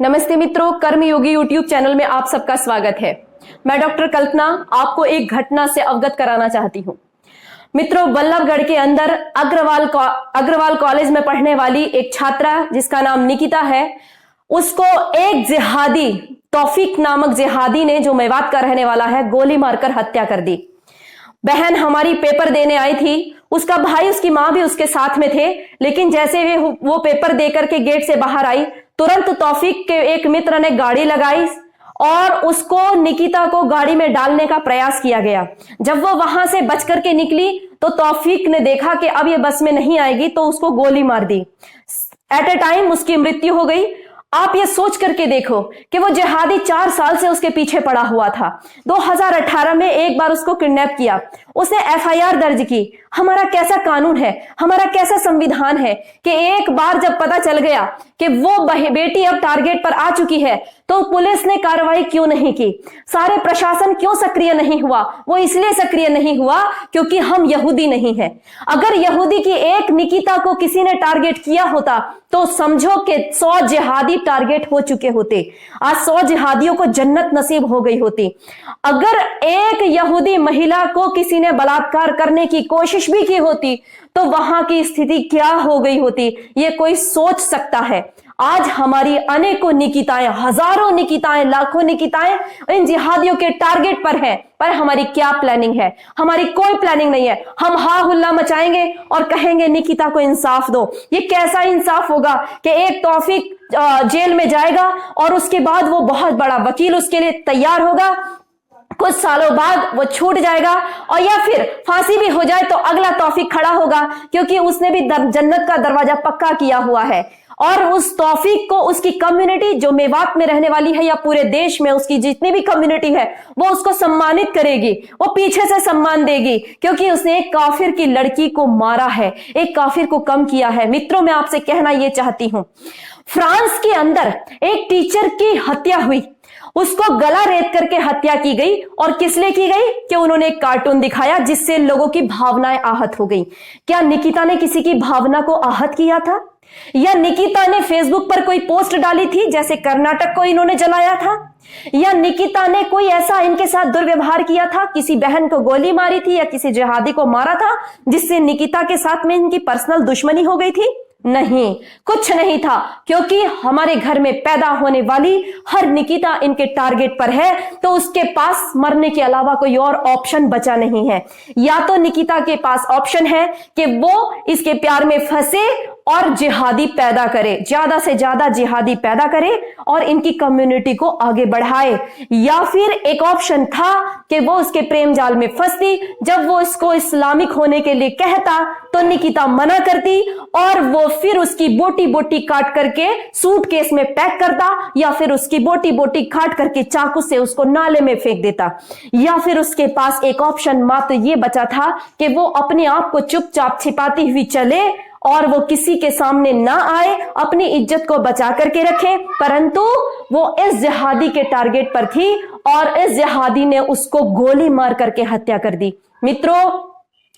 नमस्ते मित्रों, कर्मयोगी YouTube channel में आप सबका स्वागत है। मैं डॉक्टर कल्पना आपको एक घटना से अवगत कराना चाहती हूँ। मित्रों, बल्लभगढ़ के अंदर अग्रवाल कॉलेज में पढ़ने वाली एक छात्रा जिसका नाम निकिता है, उसको एक जिहादी, तौफीक नामक जिहादी ने, जो मेवात का रहने वाला है, गोली मारकर हत्या कर दी। बहन हमारी पेपर देने आई थी, उसका भाई उसकी मां भी उसके साथ में थे, लेकिन जैसे वे वो पेपर देकर के गेट से बाहर आई, तुरंत तौफीक के एक मित्र ने गाड़ी लगाई और उसको, निकिता को गाड़ी में डालने का प्रयास किया गया। जब वो वहां से बच करके निकली तो तौफीक ने देखा कि अब ये बस में नहीं आएगी, तो उसको गोली मार दी। एट ए टाइम उसकी मृत्यु हो गई। आप ये सोच करके देखो कि वो जिहादी 4 साल से उसके पीछे पड़ा हुआ था। 2018 में एक बार उसको किडनैप किया, उसने एफआईआर दर्ज की। हमारा कैसा कानून है, हमारा कैसा संविधान है कि एक बार जब पता चल गया कि वो बेटी अब टारगेट पर आ चुकी है, तो पुलिस ने कार्रवाई क्यों नहीं की? सारे प्रशासन क्यों सक्रिय नहीं हुआ? वो इसलिए सक्रिय नहीं हुआ क्योंकि हम यहूदी नहीं है। अगर यहूदी की एक निकिता को किसी ने टारगेट किया होता तो समझो कि 100 जिहादी टारगेट हो चुके होते। आज 100 जिहादियों को जन्नत नसीब हो गई होती। अगर एक यहूदी महिला को किसी ने बलात्कार करने की कोशिश भी की होती तो वहां की स्थिति क्या हो गई होती, ये कोई सोच सकता है? आज हमारी अनेकों निकिताएं, हजारों निकिताएं, लाखों निकिताएं इन जिहादियों के टारगेट पर हैं, पर हमारी क्या प्लानिंग है? हमारी कोई प्लानिंग नहीं है। हम हा हुल्ला मचाएंगे और कहेंगे निकिता को इंसाफ दो। ये कैसा इंसाफ होगा कि एक तौफीक जेल में जाएगा और उसके बाद वो बहुत बड़ा वकील उसके लिए तैयार होगा, कुछ सालों बाद वो छूट जाएगा, और या फिर फांसी भी हो जाए तो अगला तौफीक खड़ा होगा, क्योंकि उसने भी जन्नत का दरवाजा पक्का किया हुआ है। और उस तौफीक को उसकी कम्युनिटी जो मेवात में रहने वाली है या पूरे देश में उसकी जितनी भी कम्युनिटी है, वो उसको सम्मानित करेगी, वो पीछे से सम्मान देगी, क्योंकि उसने एक काफिर की लड़की को मारा है, एक काफिर को कम किया है। मित्रों, मैं आपसे कहना यह चाहती हूं, फ्रांस के अंदर एक टीचर की हत्या हुई, उसको गला रेत करके हत्या की गई। और किस लिए की गई? कि उन्होंने एक कार्टून दिखाया जिससे लोगों की भावनाएं आहत हो गई। क्या निकिता ने किसी की भावना को आहत किया था? या निकिता ने फेसबुक पर कोई पोस्ट डाली थी जैसे कर्नाटक को इन्होंने जलाया था? या निकिता ने कोई ऐसा इनके साथ दुर्व्यवहार किया था, किसी बहन को गोली मारी थी या किसी जिहादी को मारा था जिससे निकिता के साथ में इनकी पर्सनल दुश्मनी हो गई थी? नहीं, कुछ नहीं था, क्योंकि हमारे घर में पैदा होने वाली हर निकिता इनके टारगेट पर है, तो उसके पास मरने के अलावा कोई और ऑप्शन बचा नहीं है। या तो निकिता के पास ऑप्शन है कि वो इसके प्यार में फंसे और जिहादी पैदा करे, ज्यादा से ज्यादा जिहादी पैदा करे और इनकी कम्युनिटी को आगे बढ़ाए। या फिर एक ऑप्शन था कि वो उसके प्रेम जाल में फंसती, जब वो इसको इस्लामिक होने के लिए कहता तो निकिता मना करती और वो फिर उसकी बोटी बोटी काट करके सूटकेस में पैक करता, या फिर उसकी बोटी बोटी काट करके चाकू से उसको नाले में फेंक देता। या फिर उसके पास एक ऑप्शन मात्र ये बचा था कि वो अपने आप को चुपचाप छिपाती हुई चले और वो किसी के सामने ना आए, अपनी इज्जत को बचा करके रखे। परंतु वो इस जिहादी के टारगेट पर थी और इस जिहादी ने उसको गोली मार करके हत्या कर दी। मित्रों,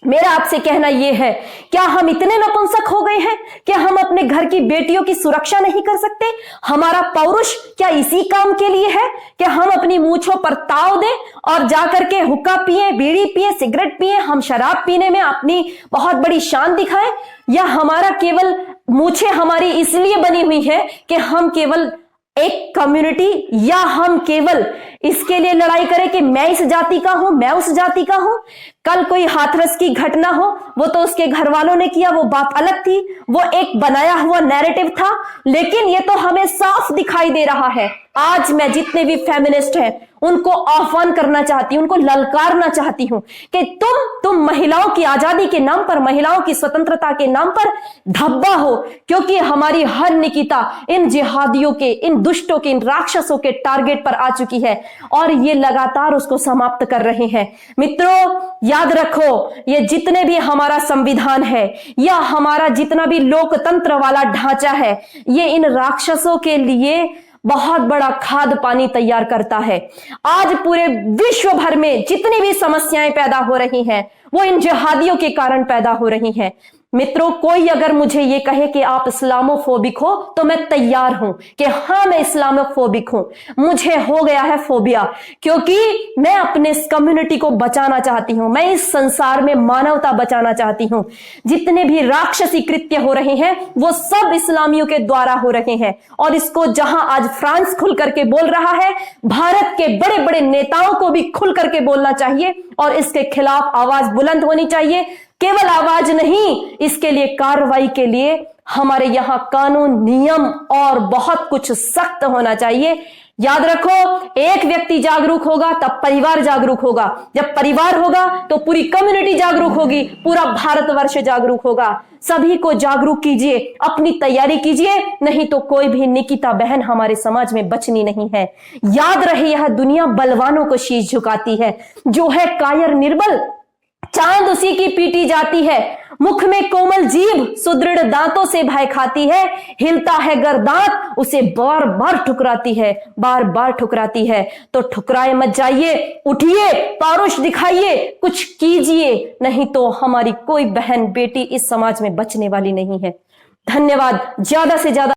मेरा आपसे कहना यह है, क्या हम इतने नपुंसक हो गए हैं कि हम अपने घर की बेटियों की सुरक्षा नहीं कर सकते? हमारा पौरुष क्या इसी काम के लिए है कि हम अपनी मूंछों पर ताव दें और जाकर के हुक्का पिए, बीड़ी पिए, सिगरेट पिए, हम शराब पीने में अपनी बहुत बड़ी शान दिखाएं? या हमारा केवल मूंछें हमारी इसलिए बनी हुई है कि हम केवल एक कम्युनिटी, या हम केवल इसके लिए लड़ाई करें कि मैं इस जाति का हूं, मैं उस जाति का हूं? कल कोई हाथरस की घटना हो, वो तो उसके घर वालों ने किया, वो बात अलग थी, वो एक बनाया हुआ नैरेटिव था, लेकिन ये तो हमें साफ दिखाई दे रहा है। आज मैं जितने भी फेमिनिस्ट हैं उनको आह्वान करना चाहती हूं, उनको ललकारना चाहती हूं कि तुम महिलाओं की आजादी के नाम पर, महिलाओं की स्वतंत्रता के नाम पर धब्बा हो, क्योंकि हमारी हर निकिता इन जिहादियों के, इन दुष्टों के, इन राक्षसों के टारगेट पर आ चुकी है और ये लगातार उसको समाप्त कर रहे हैं। मित्रों, याद रखो, ये जितने भी हमारा संविधान है या हमारा जितना भी लोकतंत्र वाला ढांचा है, ये इन राक्षसों के लिए बहुत बड़ा खाद पानी तैयार करता है। आज पूरे विश्व भर में जितनी भी समस्याएं पैदा हो रही हैं वो इन जिहादियों के कारण पैदा हो रही हैं। मित्रों, कोई अगर मुझे ये कहे कि आप इस्लामोफोबिक हो तो मैं तैयार हूं कि हाँ, मैं इस्लामोफोबिक हूं। मुझे हो गया है फोबिया, क्योंकि मैं अपने इस कम्युनिटी को बचाना चाहती हूं। मैं इस संसार में मानवता बचाना चाहती हूं। जितने भी राक्षसी कृत्य हो रहे हैं वो सब इस्लामियों के द्वारा हो रहे हैं, और इसको जहां आज फ्रांस खुल करके बोल रहा है, भारत के बड़े बड़े नेताओं को भी खुल करके बोलना चाहिए और इसके खिलाफ आवाज बुलंद होनी चाहिए। केवल आवाज नहीं, इसके लिए कार्रवाई के लिए हमारे यहां कानून, नियम और बहुत कुछ सख्त होना चाहिए। याद रखो, एक व्यक्ति जागरूक होगा तब परिवार जागरूक होगा, जब परिवार होगा तो पूरी कम्युनिटी जागरूक होगी, पूरा भारतवर्ष जागरूक होगा। सभी को जागरूक कीजिए, अपनी तैयारी कीजिए, नहीं तो कोई भी निकिता बहन हमारे समाज में बचनी नहीं है। याद रहे, यह दुनिया बलवानों को शीश झुकाती है, जो है कायर निर्बल चांद उसी की पीटी जाती है। मुख में कोमल जीभ सुदृढ़ दांतों से भय खाती है, हिलता है गर दांत उसे बार बार ठुकराती है, बार बार ठुकराती है। तो ठुकराए मत जाइए, उठिए, पौरुष दिखाइए, कुछ कीजिए, नहीं तो हमारी कोई बहन बेटी इस समाज में बचने वाली नहीं है। धन्यवाद। ज्यादा से ज्यादा